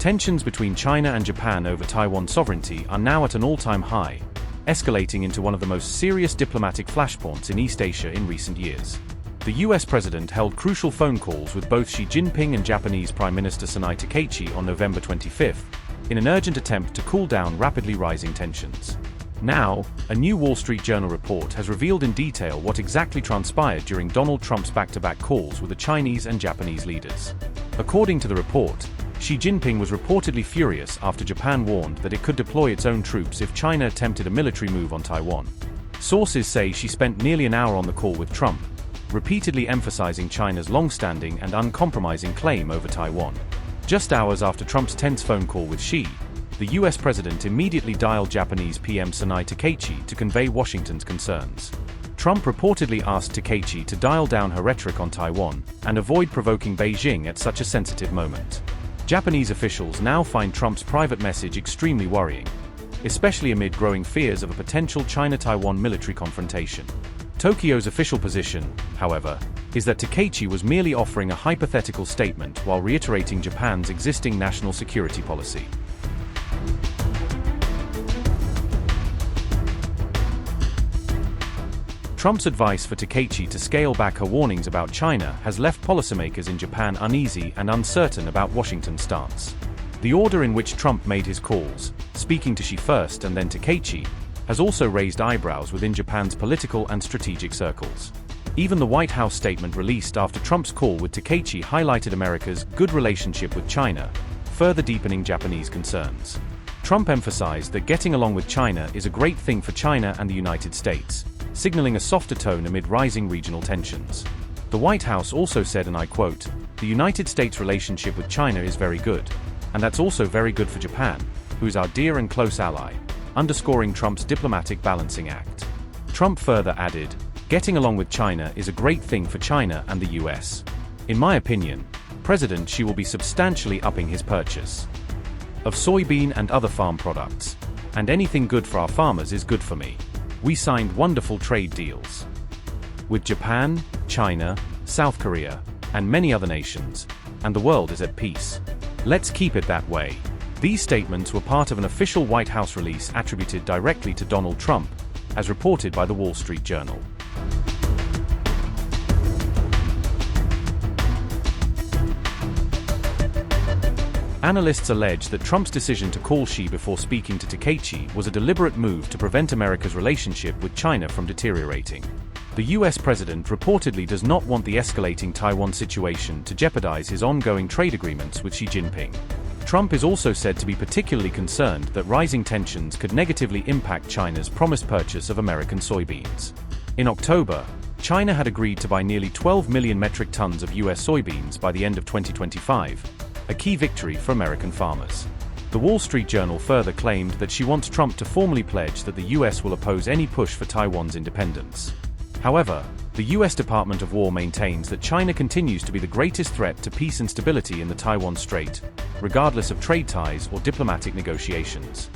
Tensions between China and Japan over Taiwan sovereignty are now at an all-time high, escalating into one of the most serious diplomatic flashpoints in East Asia in recent years. The US president held crucial phone calls with both Xi Jinping and Japanese Prime Minister Sanae Takaichi on November 25, in an urgent attempt to cool down rapidly rising tensions. Now, a new Wall Street Journal report has revealed in detail what exactly transpired during Donald Trump's back-to-back calls with the Chinese and Japanese leaders. According to the report, Xi Jinping was reportedly furious after Japan warned that it could deploy its own troops if China attempted a military move on Taiwan. Sources say she spent nearly an hour on the call with Trump, repeatedly emphasizing China's long-standing and uncompromising claim over Taiwan. Just hours after Trump's tense phone call with Xi, the US president immediately dialed Japanese PM Sanae Takaichi to convey Washington's concerns. Trump reportedly asked Takaichi to dial down her rhetoric on Taiwan and avoid provoking Beijing at such a sensitive moment. Japanese officials now find Trump's private message extremely worrying, especially amid growing fears of a potential China-Taiwan military confrontation. Tokyo's official position, however, is that Takaichi was merely offering a hypothetical statement while reiterating Japan's existing national security policy. Trump's advice for Takaichi to scale back her warnings about China has left policymakers in Japan uneasy and uncertain about Washington's stance. The order in which Trump made his calls, speaking to Xi first and then Takaichi, has also raised eyebrows within Japan's political and strategic circles. Even the White House statement released after Trump's call with Takaichi highlighted America's good relationship with China, further deepening Japanese concerns. Trump emphasized that getting along with China is a great thing for China and the United States, signaling a softer tone amid rising regional tensions. The White House also said, and I quote, "The United States' relationship with China is very good, and that's also very good for Japan, who is our dear and close ally," underscoring Trump's diplomatic balancing act. Trump further added, "Getting along with China is a great thing for China and the US. In my opinion, President Xi will be substantially upping his purchase of soybean and other farm products, and anything good for our farmers is good for me. We signed wonderful trade deals with Japan, China, South Korea, and many other nations, and the world is at peace. Let's keep it that way." These statements were part of an official White House release attributed directly to Donald Trump, as reported by the Wall Street Journal. Analysts allege that Trump's decision to call Xi before speaking to Takaichi was a deliberate move to prevent America's relationship with China from deteriorating. The US president reportedly does not want the escalating Taiwan situation to jeopardize his ongoing trade agreements with Xi Jinping. Trump is also said to be particularly concerned that rising tensions could negatively impact China's promised purchase of American soybeans. In October, China had agreed to buy nearly 12 million metric tons of US soybeans by the end of 2025, a key victory for American farmers. The Wall Street Journal further claimed that she wants Trump to formally pledge that the US will oppose any push for Taiwan's independence. However, the US Department of War maintains that China continues to be the greatest threat to peace and stability in the Taiwan Strait, regardless of trade ties or diplomatic negotiations.